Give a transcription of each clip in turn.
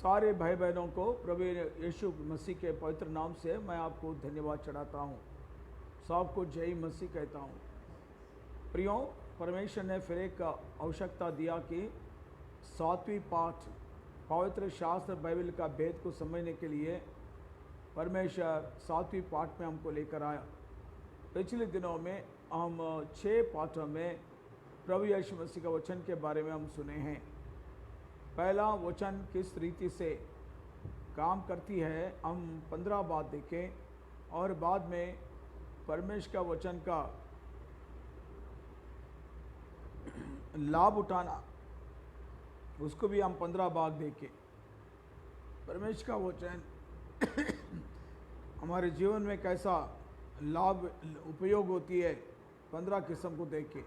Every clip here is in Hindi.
सारे भाई बहनों को प्रभु यीशु मसीह के पवित्र नाम से मैं आपको धन्यवाद चढ़ाता हूँ। सबको जय मसीह कहता हूँ। प्रियो, परमेश्वर ने फिर एक आवश्यकता दिया कि 7वीं पाठ पवित्र शास्त्र बाइबल का भेद को समझने के लिए परमेश्वर 7वीं पाठ में हमको लेकर आया। पिछले दिनों में हम 6 पाठों में प्रभु यीशु मसीह का वचन के बारे में हम सुने हैं। पहला वचन किस रीति से काम करती है हम 15 बात देखें और बाद में परमेश्वर का वचन का लाभ उठाना उसको भी हम 15 भाग देखें। परमेश्वर का वचन हमारे जीवन में कैसा लाभ उपयोग होती है 15 किस्म को देखें।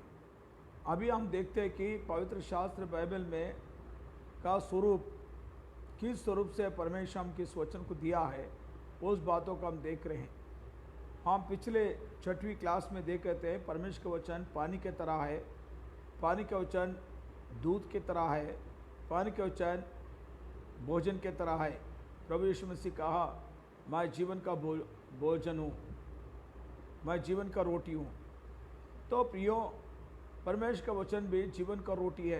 अभी हम देखते हैं कि पवित्र शास्त्र बाइबल में का स्वरूप किस स्वरूप से परमेश्वर हम किस वचन को दिया है उस बातों को हम देख रहे हैं। हम पिछले 6वीं क्लास में देख रहे थे परमेश्वर का वचन पानी के तरह है, पानी का वचन दूध की तरह है, पानी का वचन भोजन के तरह है। प्रभु यीशु मसीह कहा मैं जीवन का भोजन हूँ, मैं जीवन का रोटी हूँ। तो प्रियो, परमेश्वर का वचन भी जीवन का रोटी है।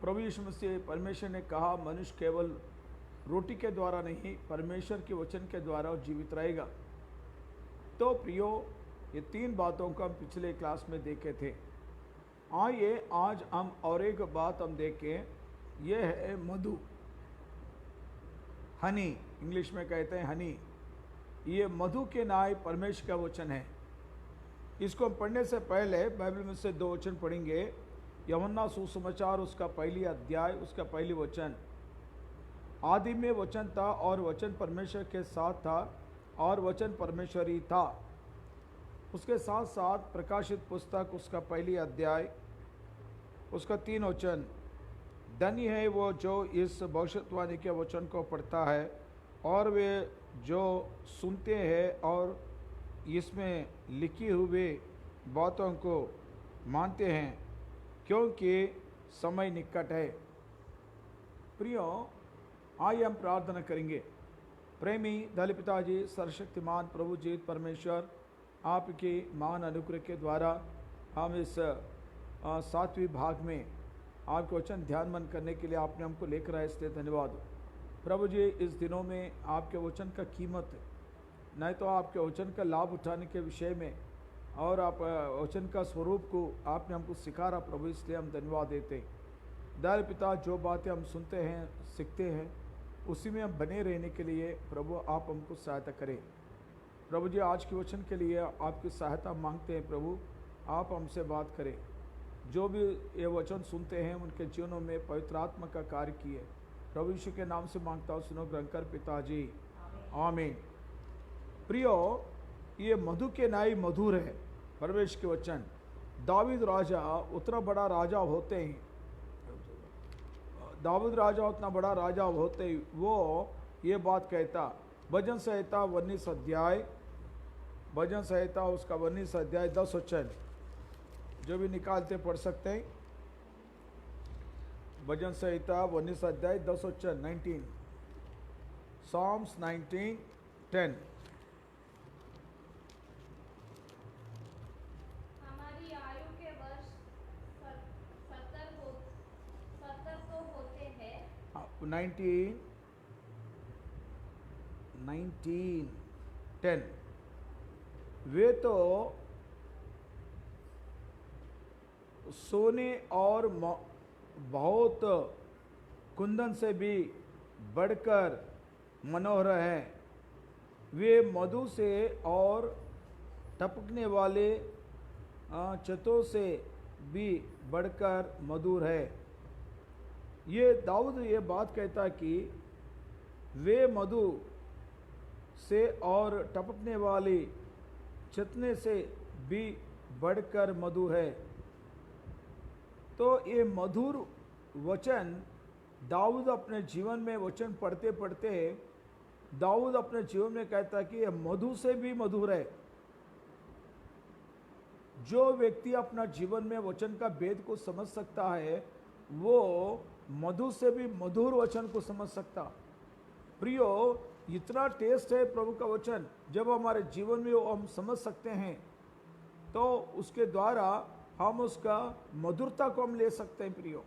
प्रभु यीशु मसीह परमेश्वर ने कहा मनुष्य केवल रोटी के द्वारा नहीं परमेश्वर के वचन के द्वारा जीवित रहेगा। तो प्रियो, ये 3 बातों को हम पिछले क्लास में देखे थे। आइए आज हम और एक बात हम देखें, यह है मधु, हनी, इंग्लिश में कहते हैं हनी। ये मधु के नाय परमेश्वर का वचन है। इसको हम पढ़ने से पहले बाइबल में से 2 वचन पढ़ेंगे। यूहन्ना सुसमाचार उसका पहली अध्याय उसका पहली वचन। आदि में वचन था और वचन परमेश्वर के साथ था और वचन परमेश्वर ही था। उसके साथ साथ प्रकाशित पुस्तक उसका पहली अध्याय उसका 3 वचन। धन्य है वो जो इस भविष्यवाणी के वचन को पढ़ता है और वे जो सुनते हैं और इसमें लिखी हुई बातों को मानते हैं, क्योंकि समय निकट है। प्रियो, आइए हम प्रार्थना करेंगे। प्रेमी दयालु पिताजी, सर्वशक्तिमान प्रभु जी परमेश्वर, आपके महान अनुग्रह के द्वारा हम इस 7वीं भाग में आपके वचन ध्यान मन करने के लिए आपने हमको लेकर आए, इसलिए धन्यवाद। प्रभु जी, इस दिनों में आपके वचन का कीमत नहीं तो आपके वचन का लाभ उठाने के विषय में और आप वचन का स्वरूप को आपने हमको सिखा रहा प्रभु, इसलिए हम धन्यवाद देते हैं। दयालु पिता, जो बातें हम सुनते हैं सीखते हैं उसी में हम बने रहने के लिए प्रभु आप हमको सहायता करें। प्रभु जी, आज के वचन के लिए आपकी सहायता मांगते हैं। प्रभु आप हमसे बात करें। जो भी ये वचन सुनते हैं उनके जीवनों में पवित्र आत्मा का कार्य किए। प्रभु यीशु के नाम से मांगता हूँ, सुनो ग्रहण कर पिताजी, आमीन। प्रियो, ये मधु के नाई मधुर है परमेश्वर के वचन। दाऊद राजा उतना बड़ा राजा होते ही, दाऊद राजा उतना बड़ा राजा होते ही वो ये बात कहता। भजन संहिता 19 अध्याय, भजन संहिता उसका 19 अध्याय 10 वचन, जो भी निकालते पढ़ सकते हैं। भजन संहिता 19 अध्याय 10 वचन 19, Psalms 19:10। हमारी आयु के वर्ष 70 तो होते हैं। 19:10 वे तो सोने और बहुत कुंदन से भी बढ़कर मनोहर है। वे मधु से और टपकने वाले चतों से भी बढ़कर मधुर है। ये दाऊद ये बात कहता कि वे मधु से और टपकने वाली चतने से भी बढ़कर मधु है। तो ये मधुर वचन दाऊद अपने जीवन में वचन पढ़ते पढ़ते दाऊद अपने जीवन में कहता कि यह मधु से भी मधुर है। जो व्यक्ति अपना जीवन में वचन का भेद को समझ सकता है वो मधु से भी मधुर वचन को समझ सकता। प्रियो, इतना टेस्ट है प्रभु का वचन, जब हमारे जीवन में वो हम समझ सकते हैं तो उसके द्वारा हम उसका मधुरता को हम ले सकते हैं। प्रियो,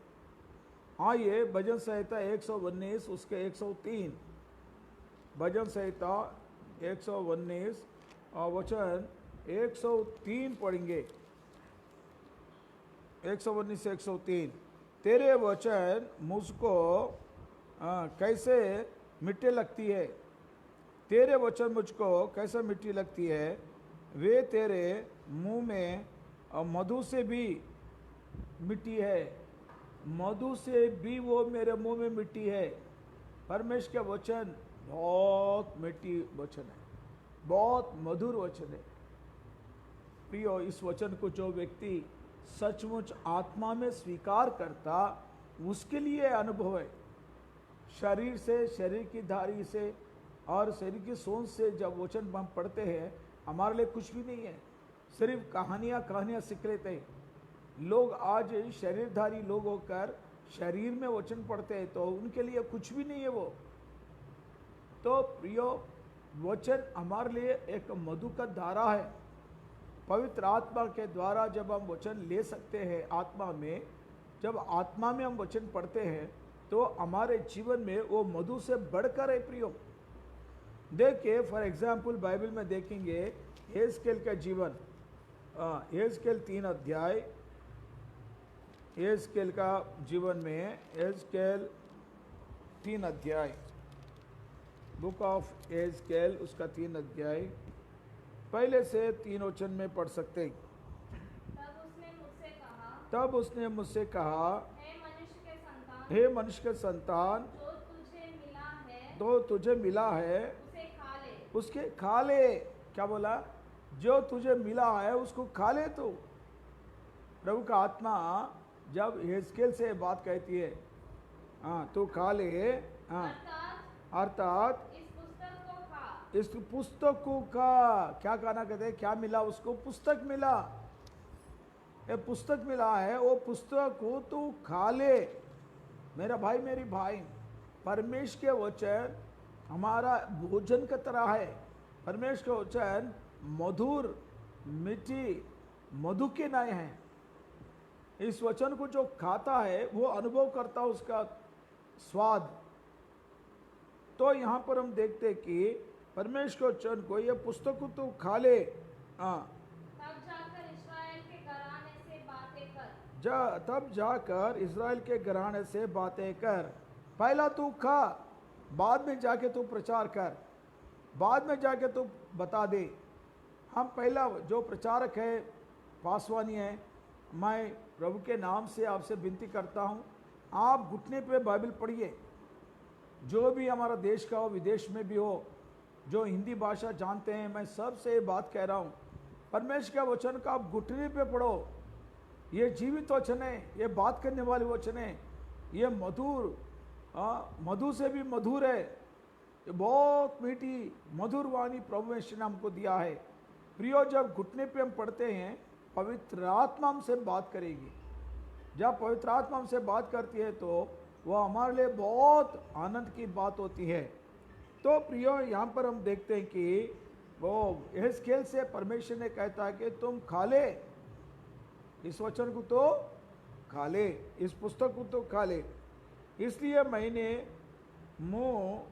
आइए भजन संहिता 119 उसके 103, भजन संहिता 119 वचन 103 पढ़ेंगे। 119 से 103, तेरे वचन मुझको कैसे मिट्टी लगती है, तेरे वचन मुझको कैसे मिट्टी लगती है, वे तेरे मुंह में मधु से भी मिट्टी है, मधु से भी वो मेरे मुंह में मिट्टी है। परमेश्वर का वचन बहुत मिट्टी वचन है, बहुत मधुर वचन है। प्रियो, इस वचन को जो व्यक्ति सचमुच आत्मा में स्वीकार करता, उसके लिए अनुभव है। शरीर से, शरीर की धारी से और शरीर की सोच से जब वचन हम पढ़ते हैं, हमारे लिए कुछ भी नहीं है, सिर्फ कहानियाँ सीख लेते हैं। लोग आज शरीरधारी लोग होकर शरीर में वचन पढ़ते हैं तो उनके लिए कुछ भी नहीं है वो। तो प्रियो, वचन हमारे लिए एक मधु का धारा है। पवित्र आत्मा के द्वारा जब हम वचन ले सकते हैं आत्मा में, जब आत्मा में हम वचन पढ़ते हैं तो हमारे जीवन में वो मधु से बढ़कर है। प्रियो, देखिए फॉर एग्जाम्पल बाइबल में देखेंगे यहेजकेल का जीवन, यहेजकेल 3 अध्याय, यहेजकेल का जीवन में, यहेजकेल 3 अध्याय, बुक ऑफ यहेजकेल उसका 3 अध्याय पहले से 3 वचन में पढ़ सकते हैं। तब उसने मुझसे कहा, हे मनुष्य के संतान, जो तुझे मिला है उसके खा ले। क्या बोला? जो तुझे मिला है उसको खा ले। तो प्रभु का आत्मा जब यहेजकेल से बात कहती है, हाँ तो खा ले, हाँ अर्थात इस पुस्तक को का क्या कहना कहते हैं, क्या मिला उसको? पुस्तक मिला, ये पुस्तक मिला है, वो पुस्तक को तू खा ले। मेरा भाई, मेरी भाई, परमेश्वर के वचन हमारा भोजन की तरह है। परमेश्वर के वचन मधुर, मीठी, मधु के नए हैं। इस वचन को जो खाता है वो अनुभव करता है उसका स्वाद। तो यहाँ पर हम देखते कि परमेश्वर के वचन को, ये पुस्तक को तो खा ले, हाँ, तब जाकर इस्राएल के घराने से बातें कर। पहला तू खा, बाद में जाके तू प्रचार कर, बाद में जाके तू बता दे। हम पहला जो प्रचारक है, पासवानी है, मैं प्रभु के नाम से आपसे विनती करता हूँ, आप घुटने पे बाइबल पढ़िए। जो भी हमारा देश का हो, विदेश में भी हो, जो हिंदी भाषा जानते हैं, मैं सबसे ये बात कह रहा हूँ, परमेश्वर का वचन का आप घुटने पे पढ़ो। ये जीवित वचन है, ये बात करने वाले वचन है, ये मधुर, मधु से भी मधुर है, ये बहुत मीठी मधुर वाणी प्रभु ने हमको दिया है। प्रियो, जब घुटने पे हम पढ़ते हैं, पवित्र आत्मा हमसे बात करेगी। जब पवित्र आत्मा हमसे बात करती है तो वह हमारे लिए बहुत आनंद की बात होती है। तो प्रियो, यहाँ पर हम देखते हैं कि वो यहेजकेल से परमेश्वर ने कहता है कि तुम खा ले, इस वचन को तो खा ले, इस पुस्तक को तो खा ले। इसलिए मैंने मुंह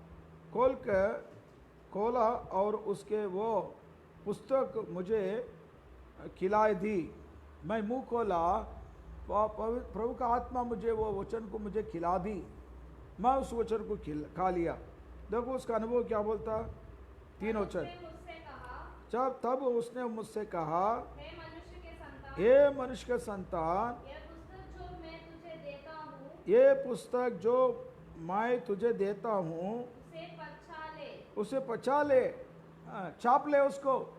खोला और उसके वो पुस्तक मुझे खिलाई दी। मैं मुंह खोला, प्रभु का आत्मा मुझे वो वचन को मुझे खिला दी, मैं उस वचन को खा लिया। देखो उसका अनुभव क्या बोलता, 3 वचन। जब तब उसने मुझसे कहा, हे मनुष्य के संतान, ये पुस्तक जो मैं तुझे देता हूँ उसे पचा ले, छाप ले उसको।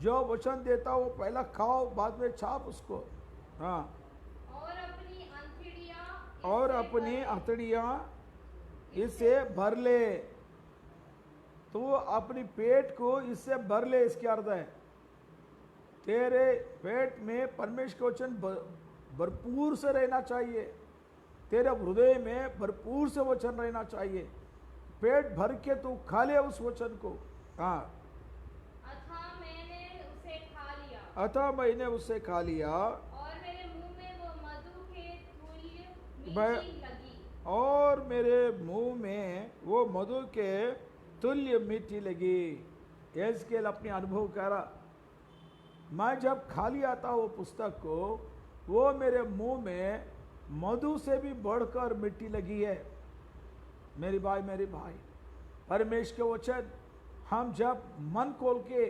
जो वचन देता वो पहला खाओ, बाद में छाप उसको, हाँ। और अपनी हथड़ियाँ इससे भर ले। तो अपनी पेट को इससे भर ले, इसके अर्थ है तेरे पेट में परमेश्वर का वचन भरपूर से रहना चाहिए। तेरे हृदय में भरपूर से वचन रहना चाहिए, पेट भर के तू खा ले उस वचन को। हाँ, अतः मैंने उसे खा लिया अतः मैंने उसे खा लिया और मेरे मुंह में वो मधु के तुल्य मैं- मीठी लगी। और मेरे मुंह में वो मधु के तुल्य मीठी लगी। यहेजकेल अपनी अनुभव करा, मैं जब खा लिया था वो पुस्तक को, वो मेरे मुंह में मधु से भी बढ़कर मीठी लगी है। मेरी भाई, परमेश्वर के वचन हम जब मन खोल के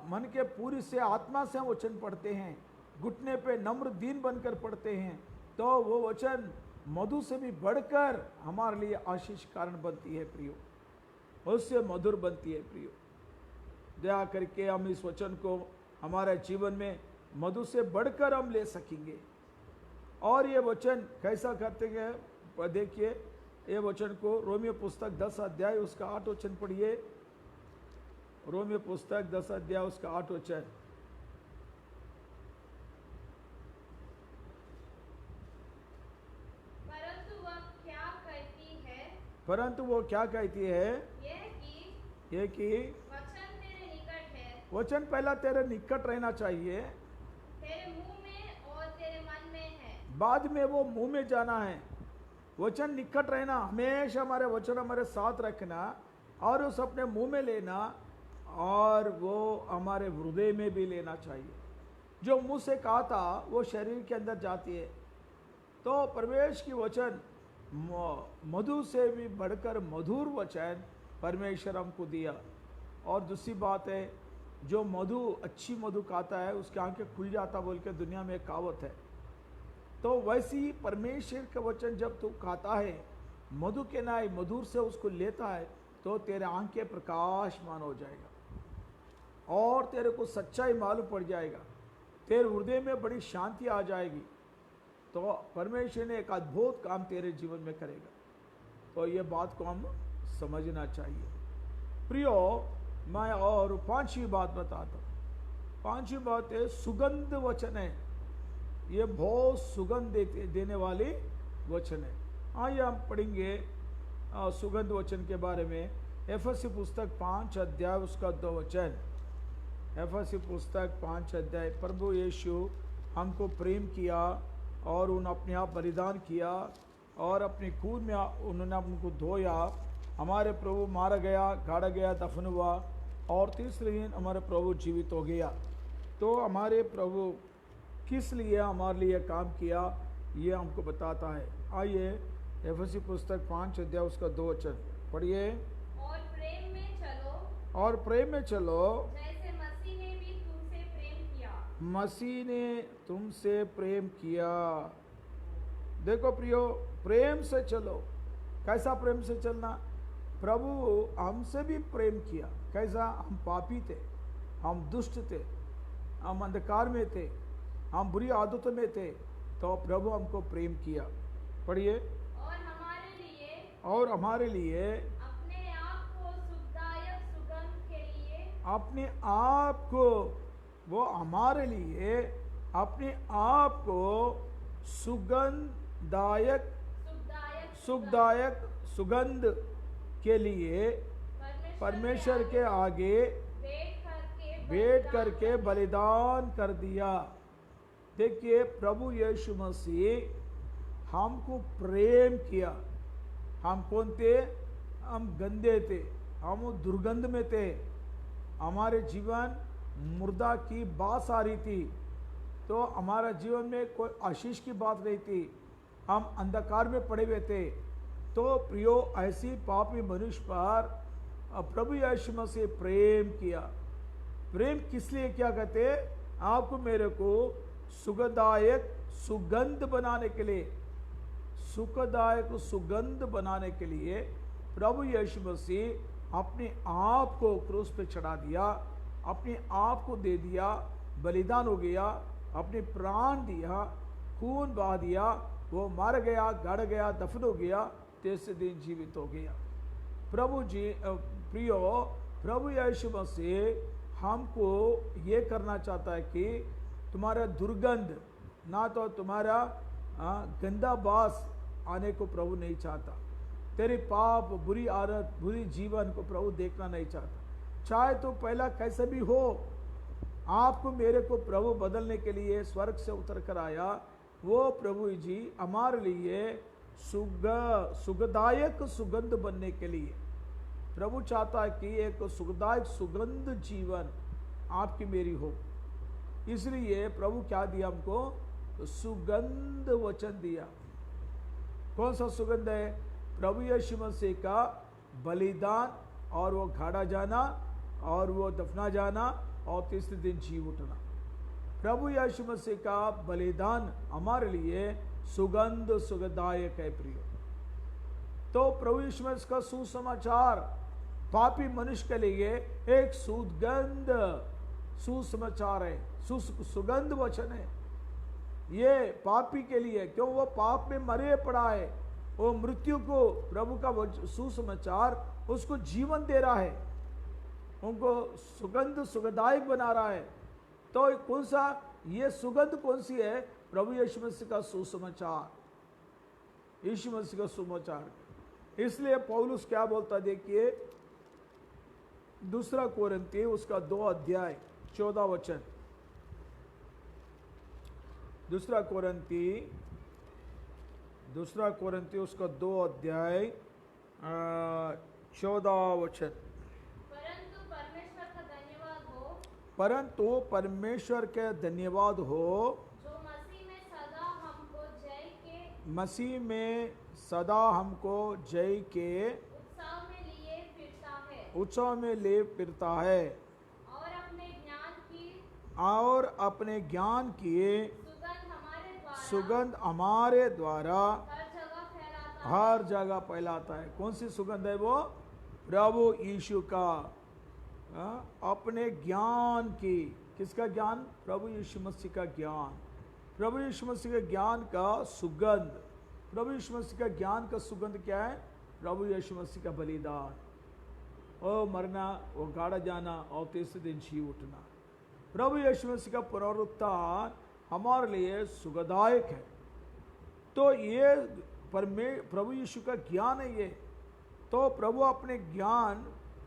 मन के पूरी से आत्मा से वचन पढ़ते हैं, घुटने पे नम्र दीन बनकर पढ़ते हैं, तो वो वचन मधु से भी बढ़कर हमारे लिए आशीष कारण बनती है प्रियो, उससे मधुर बनती है प्रियो। दया करके हम इस वचन को हमारे जीवन में मधु से बढ़कर हम ले सकेंगे। और ये वचन कैसा करते हैं, देखिए ये वचन को रोमियो पुस्तक 10 अध्याय उसका 8 वचन पढ़िए। रोमियो पुस्तक 10 अध्याय उसका 8 वचन। परंतु वह क्या कहती है, परंतु वो क्या कहती है, यह कि वचन वचन पहला तेरे निकट रहना चाहिए, तेरे मुंह में और तेरे मन में है। बाद में वो मुंह में जाना है। वचन निकट रहना, हमेशा हमारे वचन हमारे साथ रखना और उस अपने मुंह में लेना और वो हमारे हृदय में भी लेना चाहिए। जो मुंह से कहा था वो शरीर के अंदर जाती है। तो परमेश्वर की वचन मधु से भी बढ़कर मधुर वचन परमेश्वर हमको दिया। और दूसरी बात है, जो मधु अच्छी मधु खाता है उसकी आंखें खुल जाता बोल के दुनिया में एक कहावत है। तो वैसी ही परमेश्वर का वचन जब तू खाता है, मधु के नाई मधुर से उसको लेता है, तो तेरे आंखें प्रकाशमान हो जाएगा और तेरे को सच्चाई मालूम पड़ जाएगा, तेरे हृदय में बड़ी शांति आ जाएगी। तो परमेश्वर ने एक अद्भुत काम तेरे जीवन में करेगा। तो ये बात को हम समझना चाहिए प्रियो। मैं और पांचवी बात बताता हूँ। पांचवी बात है सुगंध वचन है। ये बहुत सुगंध देने वाली वचन है। आइए हम पढ़ेंगे सुगंध वचन के बारे में। एफएसी पुस्तक 5 अध्याय उसका 2 वचन। एफएसी पुस्तक 5 अध्याय। प्रभु यीशु हमको प्रेम किया और उन्होंने अपने आप बलिदान किया और अपने खून में उन्होंने हमको धोया। हमारे प्रभु मारा गया, गाड़ा गया, दफन हुआ और तीसरे दिन हमारे प्रभु जीवित हो गया। तो हमारे प्रभु किस लिए हमारे लिए काम किया ये हमको बताता है। आइए एफएसी पुस्तक 5 अध्याय उसका 2 वचन पढ़िए। और प्रेम में चलो, और प्रेम में चलो जैसे मसीह ने भी तुमसे प्रेम किया। मसीह ने तुमसे प्रेम किया। देखो प्रियो, प्रेम से चलो। कैसा प्रेम से चलना? प्रभु हमसे भी प्रेम किया। कैसा? हम पापी थे, हम दुष्ट थे, हम अंधकार में थे, हम बुरी आदतों में थे, तो प्रभु हमको प्रेम किया। पढ़िए। और हमारे लिए और हमारे लिए अपने आप को सुखदायक सुगंध के लिए अपने आप को, वो हमारे लिए अपने आप को सुगंधदायक सुखदायक सुगंध के लिए परमेश्वर के आगे बैठ करके बलिदान कर दिया। देखिए प्रभु यीशु मसीह हमको प्रेम किया। हम कौन थे? हम गंदे थे, हम दुर्गंध में थे, हमारे जीवन मुर्दा की बात आ रही थी, तो हमारा जीवन में कोई आशीष की बात नहीं थी, हम अंधकार में पड़े हुए थे। तो प्रियो, ऐसी पापी मनुष्य पर प्रभु यीशु मसीह प्रेम किया। प्रेम किस लिए क्या कहते? आपको मेरे को सुखदायक सुगंध बनाने के लिए, सुखदायक सुगंध बनाने के लिए प्रभु यीशु मसीह अपने आप को क्रूस पे चढ़ा दिया, अपने आप को दे दिया, बलिदान हो गया, अपने प्राण दिया, खून बहा दिया, वो मार गया, गड़ गया, दफन हो गया, तीसरे दिन जीवित हो गया। प्रभु जी प्रियो, प्रभु यीशु मसीह हमको ये करना चाहता है कि तुम्हारा दुर्गंध, ना तो तुम्हारा गंदा बास आने को प्रभु नहीं चाहता। तेरे पाप, बुरी आदत, बुरी जीवन को प्रभु देखना नहीं चाहता। चाहे तो पहला कैसे भी हो, आपको मेरे को प्रभु बदलने के लिए स्वर्ग से उतर कर आया। वो प्रभु जी हमारे लिए सुखदायक सुगंध बनने के लिए प्रभु चाहता है कि एक सुखदायक सुगंध जीवन आपकी मेरी हो। इसलिए प्रभु क्या दिया हमको? सुगंध वचन दिया। कौन सा सुगंध है? प्रभु यीशु मसीह का बलिदान और वो गाड़ा जाना और वो दफना जाना और तीसरे दिन जी उठना। प्रभु यीशु मसीह का बलिदान हमारे लिए सुगंध सुगंधदायक है प्रिय। तो प्रभु यीशु मसीह का सुसमाचार पापी मनुष्य के लिए एक सुगंध सुसमाचार है, सुगंध वचन है। ये पापी के लिए, क्यों? वो पाप में मरे पड़ा है, वो मृत्यु को प्रभु का सुसमाचार उसको जीवन दे रहा है, उनको सुगंध सुगंधदायक बना रहा है। तो कौन सा ये सुगंध कौन सी है? प्रभु यीशु मसीह का सुसमाचार, यीशु मसीह का सुसमाचार। इसलिए पौलुस क्या बोलता, देखिए 2 कोरिन्थी उसका 2 अध्याय 14 वचन। 2 कोरिन्थी उसका 2 अध्याय 14 वचन। परंतु परमेश्वर के धन्यवाद हो जो मसीह में सदा हमको जय के उत्सव में ले फिरता है और अपने ज्ञान की सुगंध हमारे द्वारा हर जगह फैलाता है। कौन सी सुगंध है वो? प्रभु यीशु का अपने ज्ञान की। किसका ज्ञान? प्रभु यीशु मसीह का ज्ञान। प्रभु यीशु मसीह के ज्ञान का सुगंध। प्रभु यीशु मसीह का ज्ञान का सुगंध क्या है? प्रभु यीशु मसीह का बलिदान, वो मरना, वो गाड़ा जाना और तीसरे दिन जी उठना। प्रभु यीशु मसीह का पुनरुत्थान हमारे लिए सुखदायक है। तो ये प्रभु यीशु का ज्ञान है ये। तो प्रभु अपने ज्ञान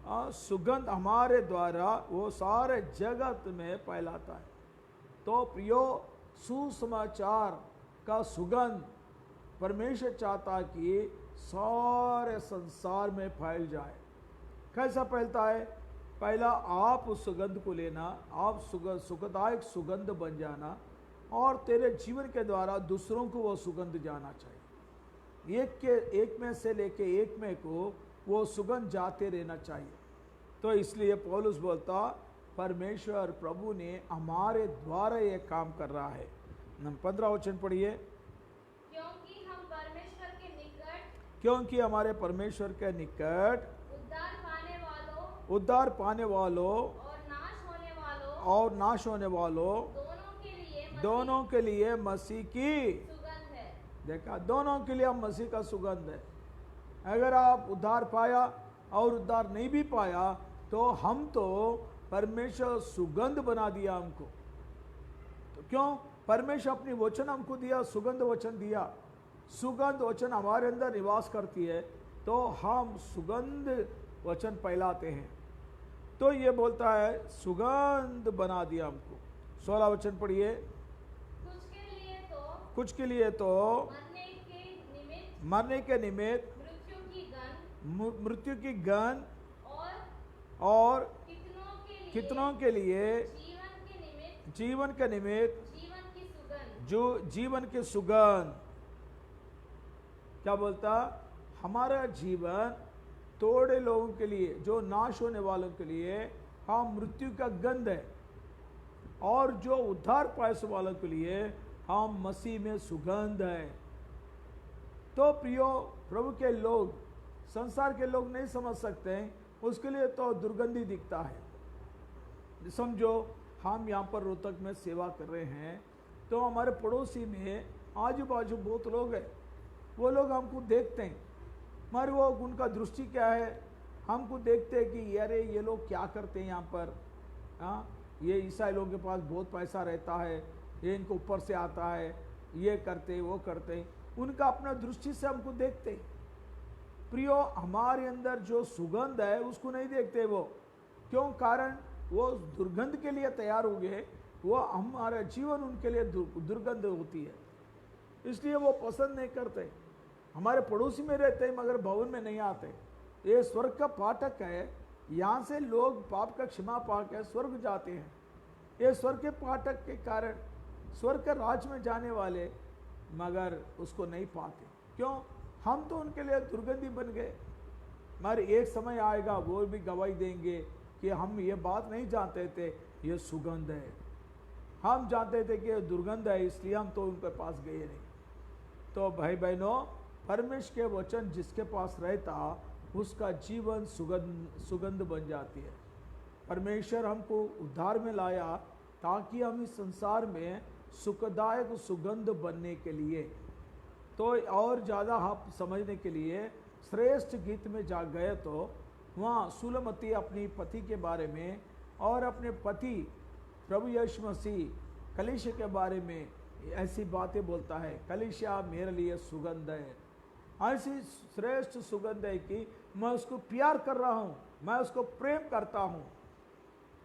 सुगंध हमारे द्वारा वो सारे जगत में फैलाता है। तो प्रियो, सुसमाचार का सुगंध परमेश्वर चाहता कि सारे संसार में फैल जाए। कैसा फैलता है? पहला आप उस सुगंध को लेना, आप सुखदायक सुगंध बन जाना और तेरे जीवन के द्वारा दूसरों को वो सुगंध जाना चाहिए। एक में से लेके एक में को वो सुगंध जाते रहना चाहिए। तो इसलिए पौलुस बोलता, परमेश्वर प्रभु ने हमारे द्वारा ये काम कर रहा है। 15 वचन पढ़िए। क्योंकि हमारे परमेश्वर के निकट उद्धार पाने वालों और नाश होने वालों दोनों के लिए मसीह की सुगंध है। देखा, दोनों के लिए मसीह का सुगंध है। अगर आप उद्धार पाया और उद्धार नहीं भी पाया तो हम तो परमेश्वर सुगंध बना दिया हमको। तो क्यों? परमेश्वर अपनी वचन हमको दिया, सुगंध वचन दिया। सुगंध वचन हमारे अंदर निवास करती है तो हम सुगंध वचन फैलाते हैं। तो ये बोलता है सुगंध बना दिया हमको। 16 वचन पढ़िए। कुछ के लिए तो मरने के निमित्त मृत्यु की गंध और कितनों के लिए जीवन के निमित्त जो जीवन की सुगंध। क्या बोलता? हमारा जीवन थोड़े लोगों के लिए, जो नाश होने वालों के लिए हम मृत्यु का गंध है, और जो उद्धार पाने वालों के लिए हम मसीह में सुगंध है। तो प्रियो, प्रभु के लोग, संसार के लोग नहीं समझ सकते हैं, उसके लिए तो दुर्गंधी दिखता है। समझो हम यहाँ पर रोहतक में सेवा कर रहे हैं, तो हमारे पड़ोसी में आजू बाजू बहुत लोग हैं, वो लोग हमको देखते हैं, मगर वो उनका दृष्टि क्या है? हमको देखते हैं कि यारे ये लोग क्या करते हैं यहाँ पर। हाँ, ये ईसाई लोगों के पास बहुत पैसा रहता है, ये इनको ऊपर से आता है, ये करते वो करते, उनका अपना दृष्टि से हमको देखते। प्रियो, हमारे अंदर जो सुगंध है उसको नहीं देखते वो। क्यों? कारण वो दुर्गंध के लिए तैयार हो गए, वो हमारा जीवन उनके लिए दुर्गंध होती है, इसलिए वो पसंद नहीं करते। हमारे पड़ोसी में रहते हैं मगर भवन में नहीं आते। ये स्वर्ग का फाटक है, यहाँ से लोग पाप का क्षमा पाकर स्वर्ग जाते हैं। ये स्वर्ग के फाटक के कारण स्वर्ग के राज में जाने वाले मगर उसको नहीं पाते। क्यों? हम तो उनके लिए दुर्गंधी बन गए। मगर एक समय आएगा वो भी गवाही देंगे कि हम ये बात नहीं जानते थे, ये सुगंध है। हम जानते थे कि ये दुर्गंध है, इसलिए हम तो उनके पास गए नहीं। तो भाई बहनों, परमेश्वर के वचन जिसके पास रहता उसका जीवन सुगंध बन जाती है। परमेश्वर हमको उद्धार में लाया ताकि हम इस संसार में सुखदायक सुगंध बनने के लिए, तो और ज़्यादा आप समझने के लिए श्रेष्ठ गीत में जा गए तो वहाँ सुलमती अपनी पति के बारे में और अपने पति प्रभु यीशु मसीह कलीसिया के बारे में ऐसी बातें बोलता है। कलीसिया मेरे लिए सुगंध है, ऐसी श्रेष्ठ सुगंध है कि मैं उसको प्यार कर रहा हूँ, मैं उसको प्रेम करता हूँ।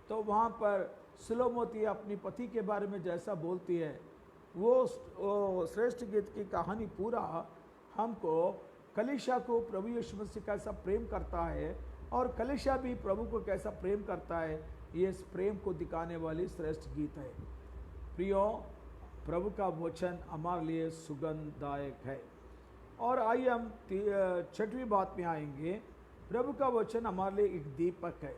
तो वहाँ पर सुलमती अपनी पति के बारे में जैसा बोलती है, वो श्रेष्ठ गीत की कहानी पूरा हमको कलीसिया को प्रभु यीशु मसीह कैसा प्रेम करता है और कलीसिया भी प्रभु को कैसा प्रेम करता है, ये इस प्रेम को दिखाने वाली श्रेष्ठ गीत है। प्रियो, प्रभु का वचन हमारे लिए सुगंधदायक है। और आइए हम 6वीं बात में आएंगे। प्रभु का वचन हमारे लिए एक दीपक है।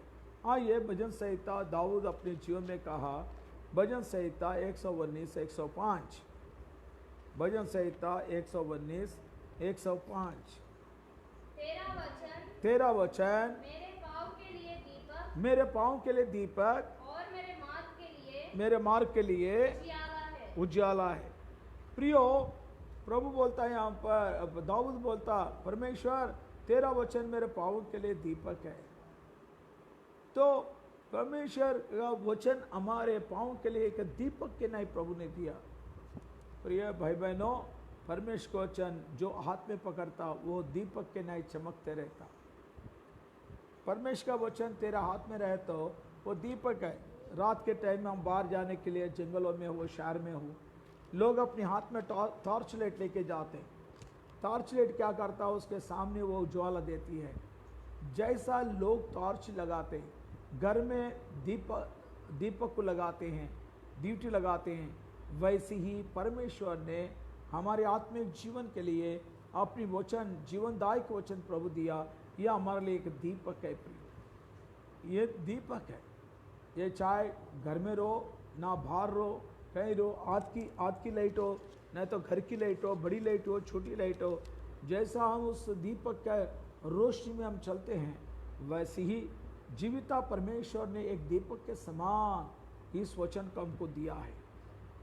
आइए भजन संहिता दाऊद अपने जीवन में कहा, भजन संहिता 119-105, भजन संहिता 119-105। तेरा वचन मेरे पाँव के लिए दीपक और मेरे मार्ग के लिए उजाला है। प्रियो, प्रभु बोलता है यहाँ पर, दाऊद बोलता, परमेश्वर तेरा वचन मेरे पाँव के लिए दीपक है। तो परमेश्वर का वचन हमारे पाँव के लिए एक दीपक के नहीं प्रभु ने दिया। प्रिय भाई बहनों, परमेश्वर का वचन जो हाथ में पकड़ता वो दीपक के नहीं चमकते रहता। परमेश्वर का वचन तेरा हाथ में रहे तो वो दीपक है। रात के टाइम में हम बाहर जाने के लिए जंगलों में हो, शहर में हो, लोग अपने हाथ में टॉर्च लाइट लेके जाते हैं। टॉर्च लाइट क्या करता है? उसके सामने वो उज्ज्वला देती है। जैसा लोग टॉर्च लगाते हैं, घर में दीपक को लगाते हैं, ड्यूटी लगाते हैं, वैसे ही परमेश्वर ने हमारे आत्मिक जीवन के लिए अपनी वचन, जीवनदायक वचन प्रभु दिया। यह हमारे लिए एक दीपक है। प्रिय, ये दीपक है। ये चाहे घर में रहो, ना बाहर रहो, कहीं रहो, आँख की लाइट हो, नहीं तो घर की लाइट हो, बड़ी लाइट हो, छोटी लाइट हो, जैसा हम उस दीपक का रोशनी में हम चलते हैं, वैसे ही जीविता परमेश्वर ने एक दीपक के समान इस वचन को हमको दिया है।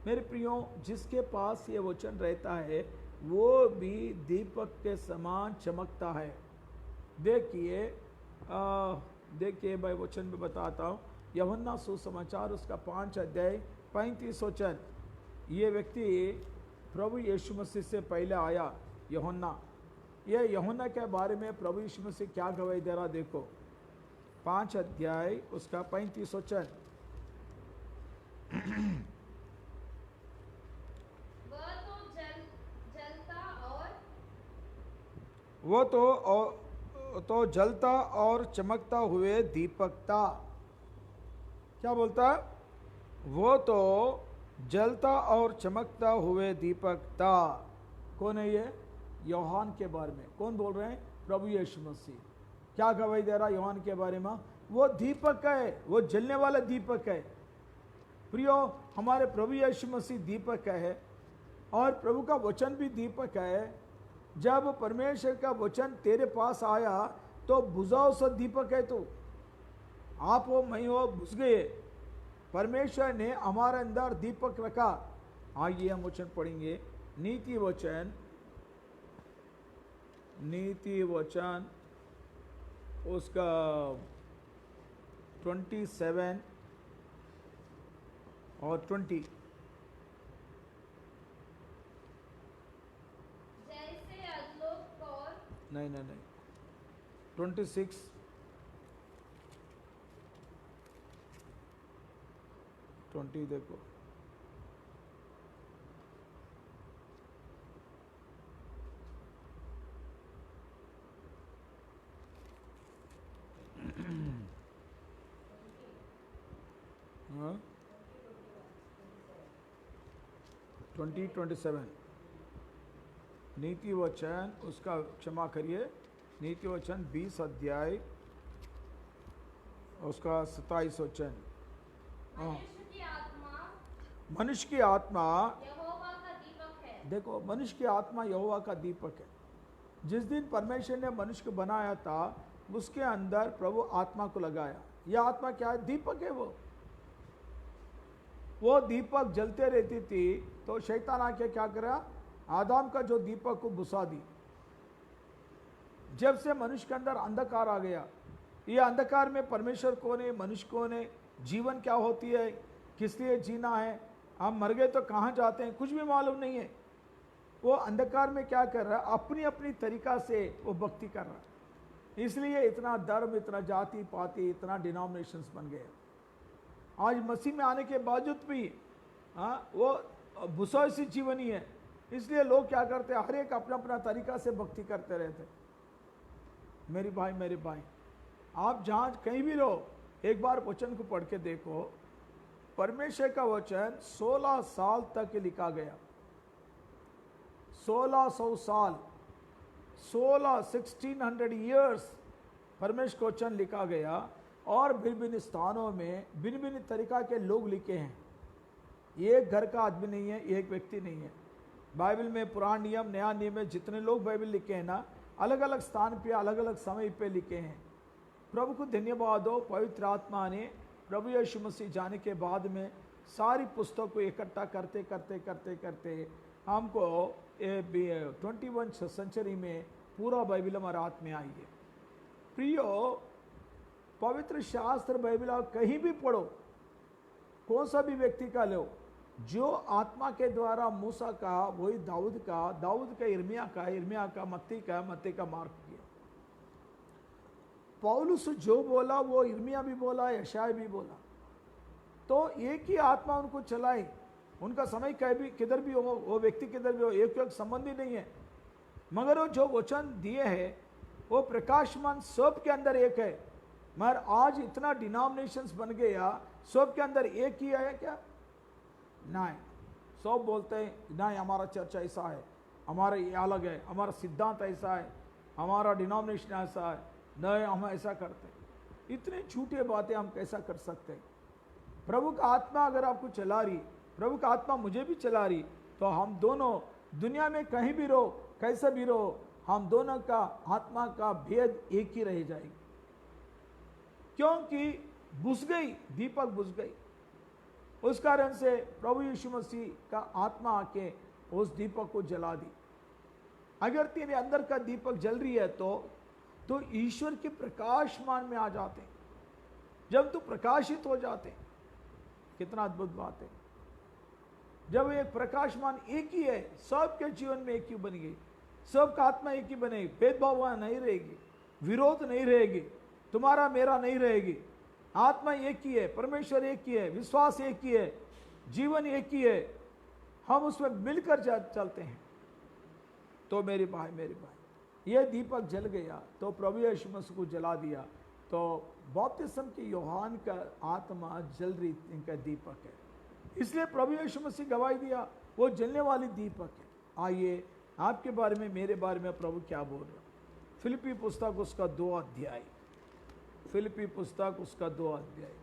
मेरे प्रियो, जिसके पास ये वचन रहता है वो भी दीपक के समान चमकता है। देखिए मैं वचन में बताता हूँ, यूहन्ना सुसमाचार उसका 5 अध्याय 35 वचन। ये व्यक्ति प्रभु यीशु मसीह से पहले आया, यूहन्ना। ये यूहन्ना के बारे में प्रभु यीशु मसीह क्या गवाही दे रहा, देखो 5 अध्याय उसका 35 वचन। वो तो जलता और चमकता हुए दीपक था। क्या बोलता? वो तो जलता और चमकता हुए दीपक था। कौन है ये? यूहन्ना के बारे में। कौन बोल रहे हैं? प्रभु यीशु मसीह। क्या गवाही दे रहा यूहन्ना के बारे में? वो दीपक है, वो जलने वाला दीपक है। प्रियो, हमारे प्रभु यीशु मसीह दीपक है और प्रभु का वचन भी दीपक है। जब परमेश्वर का वचन तेरे पास आया तो बुझाओ सा दीपक है। तो आप हो, मैं हो, बुझ गए। परमेश्वर ने हमारे अंदर दीपक रखा। आइए हम वचन पढ़ेंगे, नीति वचन उसका 27 और 20। नहीं 26 20 देखो, हाँ 27 नीति वचन, उसका क्षमा करिए, नीति वचन 20 अध्याय उसका 27 वचन। हाँ, मनुष्य की आत्मा मनुष्य की आत्मा, यहोवा का दीपक है। देखो मनुष्य की आत्मा यहोवा का दीपक है। जिस दिन परमेश्वर ने मनुष्य को बनाया था उसके अंदर प्रभु आत्मा को लगाया। यह आत्मा क्या है? दीपक है। वो दीपक जलते रहती थी तो शैतान आके क्या करा? आदम का जो दीपक को बुझा दी। जब से मनुष्य के अंदर अंधकार आ गया, ये अंधकार में परमेश्वर कौन है, मनुष्य कौन है, जीवन क्या होती है, किस लिए जीना है, हम मर गए तो कहाँ जाते हैं, कुछ भी मालूम नहीं है। वो अंधकार में क्या कर रहा है? अपनी अपनी तरीका से वो भक्ति कर रहा है। इसलिए इतना धर्म, इतना जाति पाति, इतना डिनोमिनेशंस बन गए। आज मसीह में आने के बावजूद भी वो भुसौई सी जीवन ही है। इसलिए लोग क्या करते हैं? हर एक अपना अपना तरीका से भक्ति करते रहते। मेरे भाई, आप जहाँ कहीं भी रहो, एक बार वचन को पढ़ के देखो। परमेश्वर का वचन 16 साल तक लिखा गया। 1600 साल, 1600 ईयर्स परमेश्वर का वचन लिखा गया। और भिन्न भिन्न स्थानों में भिन्न भिन्न तरीका के लोग लिखे हैं। एक घर का आदमी नहीं है, एक व्यक्ति नहीं है। बाइबल में पुराना नियम, नया नियम में जितने लोग बाइबल लिखे हैं ना, अलग अलग स्थान पे, अलग अलग समय पे लिखे हैं। प्रभु को धन्यवाद हो, पवित्र आत्मा ने प्रभु यीशु मसीह जाने के बाद में सारी पुस्तकों को इकट्ठा करते करते करते करते हमको 21 सेंचुरी में पूरा बाइबल हमारे हाथ में आई है। प्रियो, पवित्र शास्त्र बाइबल आप कहीं भी पढ़ो, कौन सा भी व्यक्ति का लो, जो आत्मा के द्वारा मूसा का, वही दाऊद का इर्मिया का, मत्ती का मार्क किया। पौलुस जो बोला वो इर्मिया भी बोला, यशाया भी बोला। तो एक ही आत्मा उनको चलाई। उनका समय कहीं भी किधर भी हो, वो व्यक्ति किधर भी हो, एक संबंधी नहीं है। मगर वो जो वचन दिए हैं वो प्रकाशमान सब के अंदर एक है। मगर आज इतना डिनोमिनेशंस बन गया, सब के अंदर एक ही है क्या? नहीं, सब बोलते हैं नहीं हमारा चर्च ऐसा है, हमारा ये अलग है, हमारा सिद्धांत ऐसा है, हमारा डिनोमिनेशन ऐसा है, नहीं हम ऐसा करते हैं। इतने झूठे बातें हम कैसा कर सकते हैं? प्रभु का आत्मा अगर आपको चला रही, प्रभु का आत्मा मुझे भी चला रही, तो हम दोनों दुनिया में कहीं भी रहो, कैसे भी रहो, हम दोनों का आत्मा का भेद एक ही रह जाएगी। क्योंकि बुझ गई, दीपक बुझ गई। उस कारण से प्रभु यीशु मसीह का आत्मा आके उस दीपक को जला दी। अगर तेरे अंदर का दीपक जल रही है तो ईश्वर के प्रकाशमान में आ जाते हैं। जब तू प्रकाशित हो जाते, कितना अद्भुत बात है। जब एक प्रकाशमान एक ही है, सबके जीवन में एक ही बन गई, सबका आत्मा एक ही बनेगी, भेदभाव नहीं रहेगी, विरोध नहीं रहेगी, तुम्हारा मेरा नहीं रहेगी। आत्मा एक ही है, परमेश्वर एक ही है, विश्वास एक ही है, जीवन एक ही है। हम उसमें मिलकर चलते हैं। तो मेरे भाई, ये दीपक जल गया तो प्रभु यीशु मसीह को जला दिया। तो बपतिस्म के यूहन्ना का आत्मा जल रही, इनका दीपक है। इसलिए प्रभु यीशु मसीह गवाही दिया, वो जलने वाली दीपक है। आइए आपके बारे में, मेरे बारे में प्रभु क्या बोल रहा है। फिलिप्पी पुस्तक उसका 2 अध्याय, फिलिप्पी पुस्तक उसका 2 अध्याय,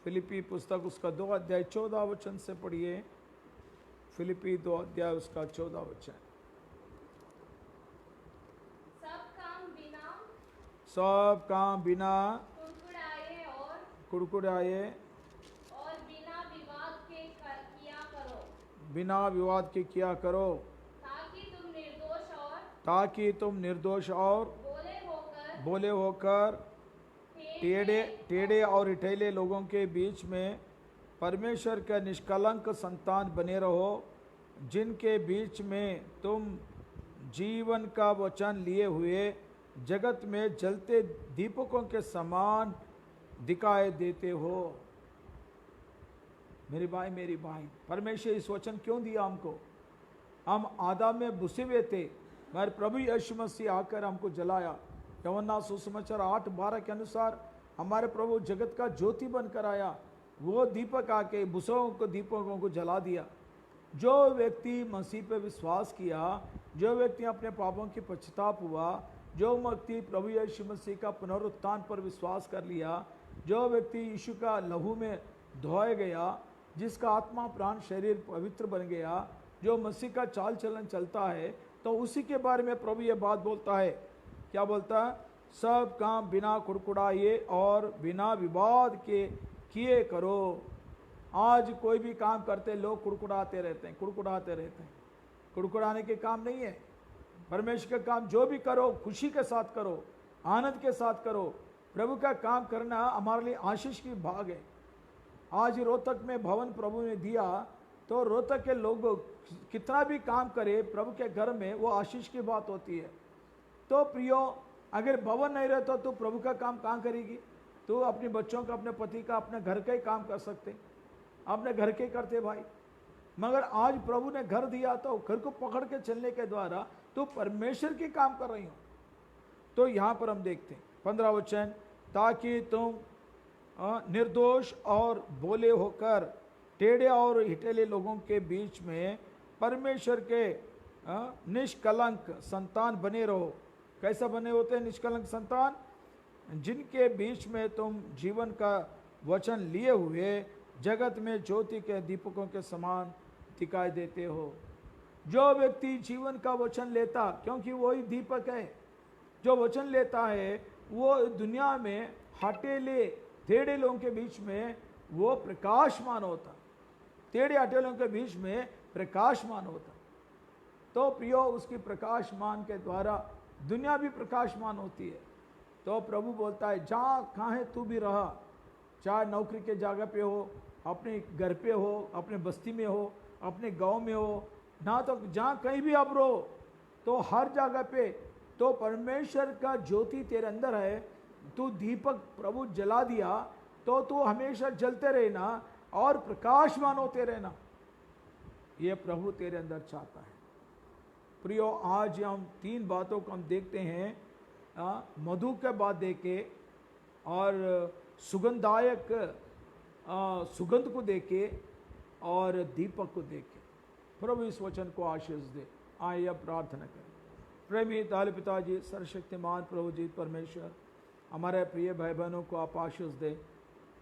फिलिप्पी पुस्तक उसका 2 अध्याय 14 वचन से पढ़िए। फिलिप्पी 2 अध्याय उसका 14 वचन। सब काम बिना कुड़कुड़ाए और बिना विवाद के किया करो, बिना विवाद के किया करो, ताकि तुम निर्दोष और बोले होकर टेढ़े और इठेले लोगों के बीच में परमेश्वर का निष्कलंक संतान बने रहो, जिनके बीच में तुम जीवन का वचन लिए हुए जगत में जलते दीपकों के समान दिखाई देते हो। मेरी भाई मेरी बहन, परमेश्वर इस वचन क्यों दिया हमको? हम आदम में बुसे हुए थे, मगर प्रभु यीशु मसीह आकर हमको जलाया। यूहन्ना सुसमाचार 8:12 के अनुसार हमारे प्रभु जगत का ज्योति बनकर आया। वो दीपक आके बुसों को दीपकों को जला दिया। जो व्यक्ति मसीह पे विश्वास किया, जो व्यक्ति अपने पापों की पश्चाताप हुआ, जो व्यक्ति प्रभु यीशु मसीह का पुनरुत्थान पर विश्वास कर लिया, जो व्यक्ति यीशु का लहू में धोया गया, जिसका आत्मा प्राण शरीर पवित्र बन गया, जो मसीह का चाल चलन चलता है, तो उसी के बारे में प्रभु ये बात बोलता है। क्या बोलता है? सब काम बिना कुड़कुड़ाए और बिना विवाद के किए करो। आज कोई भी काम करते लोग कुड़कुड़ाते रहते हैं, कुड़कुड़ाते रहते हैं। कुड़कुड़ाने के काम नहीं है। परमेश्वर का काम जो भी करो खुशी के साथ करो, आनंद के साथ करो। प्रभु का काम करना हमारे लिए आशीष की भाग है। आज रोहतक में भवन प्रभु ने दिया, तो रोहतक के लोग कितना भी काम करे प्रभु के घर में, वो आशीष की बात होती है। तो प्रियो, अगर भवन नहीं रहता तो प्रभु का काम कहाँ करेगी? तो अपने बच्चों का, अपने पति का, अपने घर का ही काम कर सकते, अपने घर के करते भाई। मगर आज प्रभु ने घर दिया, तो घर को पकड़ के चलने के द्वारा तो परमेश्वर के काम कर रही हो। तो यहाँ पर हम देखते हैं 15 वचन, ताकि तुम निर्दोष और भोले होकर टेढ़े और हिटेले लोगों के बीच में परमेश्वर के निष्कलंक संतान बने रहो। कैसा बने होते हैं निष्कलंक संतान? जिनके बीच में तुम जीवन का वचन लिए हुए जगत में ज्योति के दीपकों के समान दिखाई देते हो। जो व्यक्ति जीवन का वचन लेता, क्योंकि वही दीपक है, जो वचन लेता है वो दुनिया में हटेले टेढ़े लोगों के बीच में वो प्रकाशमान होता, टेढ़े हटेले लोगों के बीच में प्रकाशमान होता। तो प्रियो, उसकी प्रकाशमान के द्वारा दुनिया भी प्रकाशमान होती है। तो प्रभु बोलता है, जहाँ कहाँ तू भी रहा, चाहे नौकरी के जगह पे हो, अपने घर पे हो, अपने बस्ती में हो, अपने गांव में हो, ना तो जहाँ कहीं भी अब रहो, तो हर जगह पे तो परमेश्वर का ज्योति तेरे अंदर है। तू दीपक प्रभु जला दिया, तो तू हमेशा जलते रहना और प्रकाशमान होते रहना। ये प्रभु तेरे अंदर चाहता है। प्रियो, आज हम 3 बातों को हम देखते हैं। मधु के बाद देखे और सुगंधदायक सुगंध को देखे और दीपक को देखे। प्रभु इस वचन को आशीष दे। आइए अब प्रार्थना करें। प्रेमी ताले पिताजी, सर्वशक्तिमान प्रभु जी परमेश्वर, हमारे प्रिय भाई बहनों को आप आशीष दे।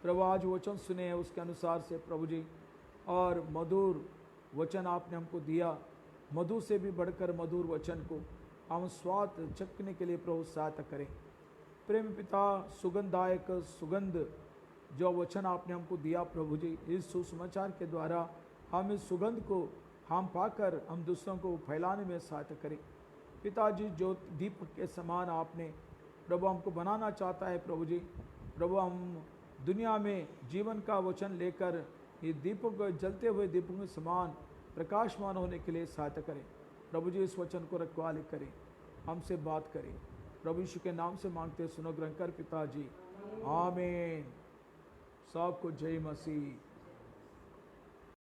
प्रभु, आज वचन सुने हैं उसके अनुसार से प्रभु जी, और मधुर वचन आपने हमको दिया। मधु से भी बढ़कर मधुर वचन को हम स्वाद चखने के लिए प्रभु सहायता करें। प्रेम पिता, सुगंधदायक सुगंध जो वचन आपने हमको दिया प्रभु जी, इस सुसमाचार के द्वारा हम इस सुगंध को हम पाकर हम दूसरों को फैलाने में सहायता करें। पिताजी, जो दीपक के समान आपने प्रभु हमको बनाना चाहता है प्रभु जी, प्रभु हम दुनिया में जीवन का वचन लेकर ये दीपक, जलते हुए दीपक के समान प्रकाशमान होने के लिए सहायता करें। प्रभु जी, इस वचन को रखवाले करें, हमसे बात करें। प्रभु यीशु के नाम से मांगते सुनो ग्रहण कर पिताजी, आमीन। सबको जय मसीह।